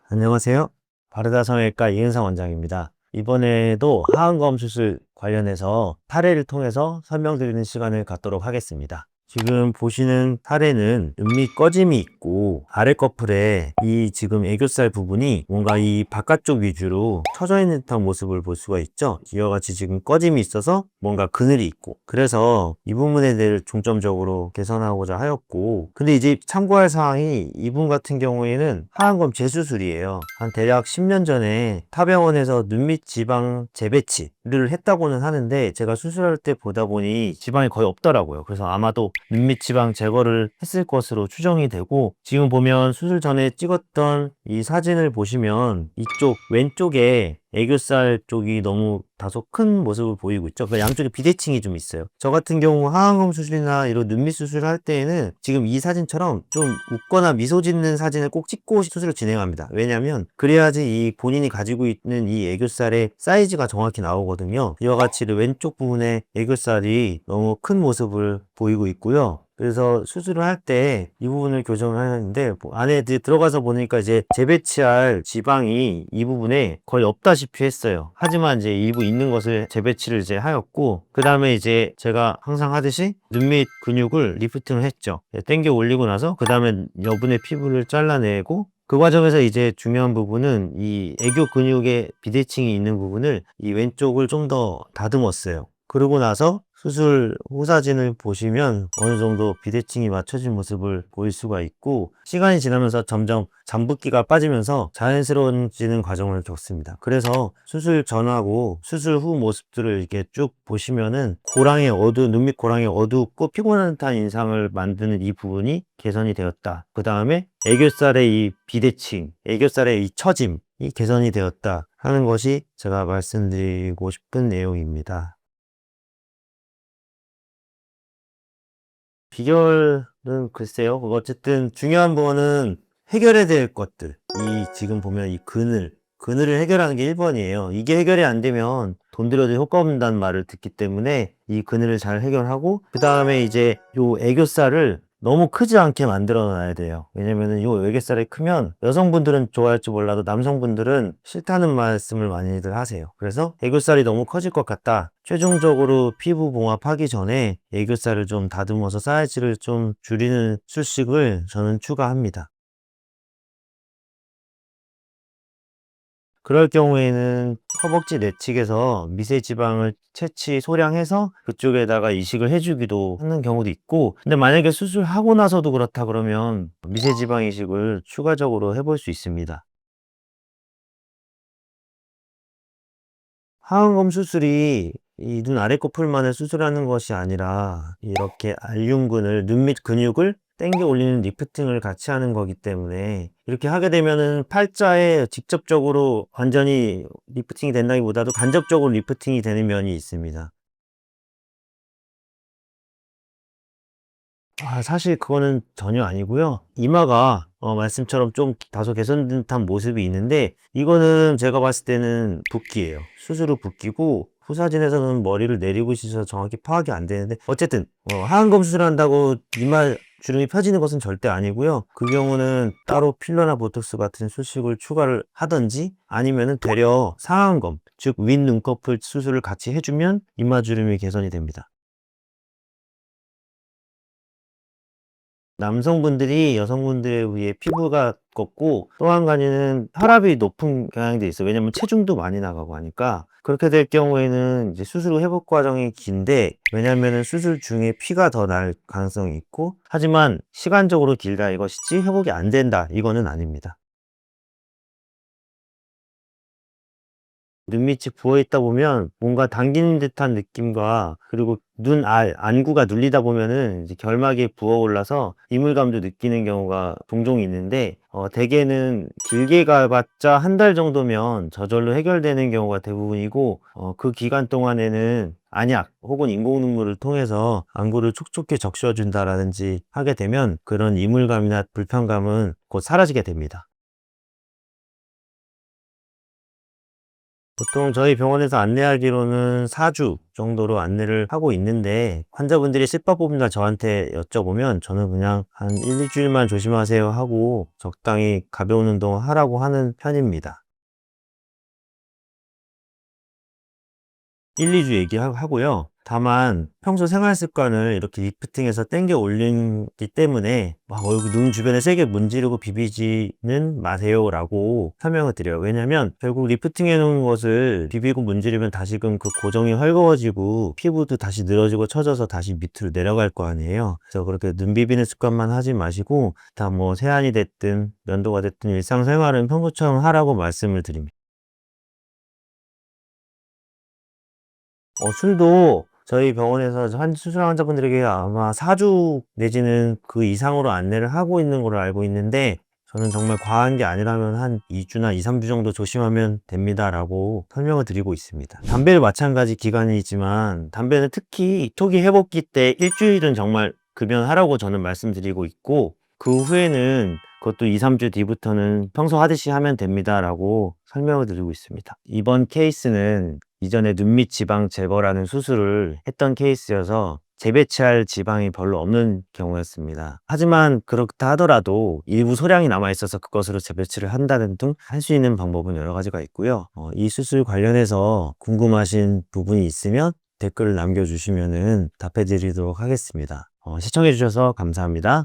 안녕하세요. 바르다 성형외과 이은상 원장입니다. 이번에도 하안검 수술 관련해서 사례를 통해서 설명드리는 시간을 갖도록 하겠습니다. 지금 보시는 사례는 눈밑 꺼짐이 있고 아래 커플에 이 지금 애교살 부분이 뭔가 이 바깥쪽 위주로 처져 있는 듯한 모습을 볼 수가 있죠. 이와 같이 지금 꺼짐이 있어서 뭔가 그늘이 있고, 그래서 이 부분에 대해 중점적으로 개선하고자 하였고, 근데 이제 참고할 사항이 이분 같은 경우에는 하안검 재수술이에요. 한 대략 10년 전에 타병원에서 눈밑 지방 재배치를 했다고는 하는데, 제가 수술할 때 보다 보니 지방이 거의 없더라고요. 그래서 아마도 눈밑 지방 제거를 했을 것으로 추정이 되고, 지금 보면 수술 전에 찍었던 이 사진을 보시면 이쪽 왼쪽에 애교살 쪽이 너무 다소 큰 모습을 보이고 있죠. 그 양쪽에 비대칭이 좀 있어요. 저 같은 경우 하안검 수술이나 이런 눈밑 수술을 할 때에는 지금 이 사진처럼 좀 웃거나 미소 짓는 사진을 꼭 찍고 수술을 진행합니다. 왜냐하면 그래야지 이 본인이 가지고 있는 이 애교살의 사이즈가 정확히 나오거든요. 이와 같이 왼쪽 부분에 애교살이 너무 큰 모습을 보이고 있고요. 그래서 수술을 할 때 이 부분을 교정을 하는데, 안에 들어가서 보니까 이제 재배치할 지방이 이 부분에 거의 없다시피 했어요. 하지만 이제 일부 있는 것을 재배치를 이제 하였고, 그 다음에 이제 제가 항상 하듯이 눈밑 근육을 리프팅을 했죠. 당겨 올리고 나서 그 다음에 여분의 피부를 잘라내고, 그 과정에서 이제 중요한 부분은 이 애교 근육의 비대칭이 있는 부분을 이 왼쪽을 좀 더 다듬었어요. 그러고 나서 수술 후 사진을 보시면 어느 정도 비대칭이 맞춰진 모습을 보일 수가 있고, 시간이 지나면서 점점 잠붓기가 빠지면서 자연스러워지는 과정을 겪습니다. 그래서 수술 전하고 수술 후 모습들을 이렇게 쭉 보시면은 눈밑 고랑이 어둡고 피곤한 듯한 인상을 만드는 이 부분이 개선이 되었다. 그 다음에 애교살의 이 비대칭, 애교살의 이 처짐이 개선이 되었다 하는 것이 제가 말씀드리고 싶은 내용입니다. 비결은 글쎄요. 어쨌든 중요한 거는 해결해야 될 것들. 이 지금 보면 이 그늘을 해결하는 게 1번이에요. 이게 해결이 안 되면 돈 들여도 효과 없다는 말을 듣기 때문에 이 그늘을 잘 해결하고, 그 다음에 이제 요 애교살을 너무 크지 않게 만들어 놔야 돼요. 왜냐면은 요 애교살이 크면 여성분들은 좋아할지 몰라도 남성분들은 싫다는 말씀을 많이들 하세요. 그래서 애교살이 너무 커질 것 같다, 최종적으로 피부 봉합하기 전에 애교살을 좀 다듬어서 사이즈를 좀 줄이는 수식을 저는 추가합니다. 그럴 경우에는 허벅지 내측에서 미세 지방을 채취 소량해서 그쪽에다가 이식을 해주기도 하는 경우도 있고, 근데 만약에 수술하고 나서도 그렇다 그러면 미세 지방 이식을 추가적으로 해볼 수 있습니다. 하안검 수술이 이 눈 아래 코풀만을 수술하는 것이 아니라 이렇게 알륜근을, 눈밑 근육을 당겨 올리는 리프팅을 같이 하는 거기 때문에, 이렇게 하게 되면은 팔자에 직접적으로 완전히 리프팅이 된다기보다도 간접적으로 리프팅이 되는 면이 있습니다. 사실 그거는 전혀 아니고요. 이마가 말씀처럼 좀 다소 개선된 듯한 모습이 있는데, 이거는 제가 봤을 때는 붓기예요. 수술 후 붓기고, 후사진에서는 머리를 내리고 있어서 정확히 파악이 안 되는데, 어쨌든 하안검 수술한다고 이마 주름이 펴지는 것은 절대 아니고요. 그 경우는 따로 필러나 보톡스 같은 수식을 추가를 하든지, 아니면은 되려 상안검, 즉 윗 눈꺼풀 수술을 같이 해주면 이마 주름이 개선이 됩니다. 남성분들이 여성분들에 비해 피부가 두껍고, 또 한 가지는 혈압이 높은 경향도 있어요. 왜냐면 체중도 많이 나가고 하니까. 그렇게 될 경우에는 이제 수술 후 회복 과정이 긴데, 왜냐면은 수술 중에 피가 더 날 가능성이 있고, 하지만 시간적으로 길다 이것이지 회복이 안 된다 이거는 아닙니다. 눈밑이 부어 있다 보면 뭔가 당기는 듯한 느낌과, 그리고 안구가 눌리다 보면은 이제 결막이 부어 올라서 이물감도 느끼는 경우가 종종 있는데, 대개는 길게 가봤자 한 달 정도면 저절로 해결되는 경우가 대부분이고, 그 기간 동안에는 안약 혹은 인공 눈물을 통해서 안구를 촉촉히 적셔 준다라든지 하게 되면 그런 이물감이나 불편감은 곧 사라지게 됩니다. 보통 저희 병원에서 안내하기로는 4주 정도로 안내를 하고 있는데 환자분들이 씹밥봅니다 저한테 여쭤보면 저는 그냥 한 1, 2주일만 조심하세요 하고 적당히 가벼운 운동을 하라고 하는 편입니다. 1-2주 얘기하고요. 다만 평소 생활 습관을 이렇게 리프팅해서 당겨 올리기 때문에 막 얼굴 눈 주변에 세게 문지르고 비비지는 마세요라고 설명을 드려요. 왜냐면 결국 리프팅해 놓은 것을 비비고 문지르면 다시금 그 고정이 헐거워지고 피부도 다시 늘어지고 처져서 다시 밑으로 내려갈 거 아니에요. 그래서 그렇게 눈 비비는 습관만 하지 마시고 다 뭐 세안이 됐든 면도가 됐든 일상생활은 평소처럼 하라고 말씀을 드립니다. 술도 저희 병원에서 수술 환자분들에게 아마 4주 내지는 그 이상으로 안내를 하고 있는 걸로 알고 있는데 저는 정말 과한 게 아니라면 한 2주나 2-3주 정도 조심하면 됩니다라고 설명을 드리고 있습니다. 담배도 마찬가지 기간이지만 담배는 특히 초기 회복기 때 일주일은 정말 금연하라고 저는 말씀드리고 있고 그 후에는 그것도 2-3주 뒤부터는 평소 하듯이 하면 됩니다라고 설명을 드리고 있습니다. 이번 케이스는 이전에 눈밑 지방 제거라는 수술을 했던 케이스여서 재배치할 지방이 별로 없는 경우였습니다. 하지만 그렇다 하더라도 일부 소량이 남아 있어서 그것으로 재배치를 한다는 등 할 수 있는 방법은 여러 가지가 있고요. 이 수술 관련해서 궁금하신 부분이 있으면 댓글을 남겨주시면 답해 드리도록 하겠습니다. 시청해 주셔서 감사합니다.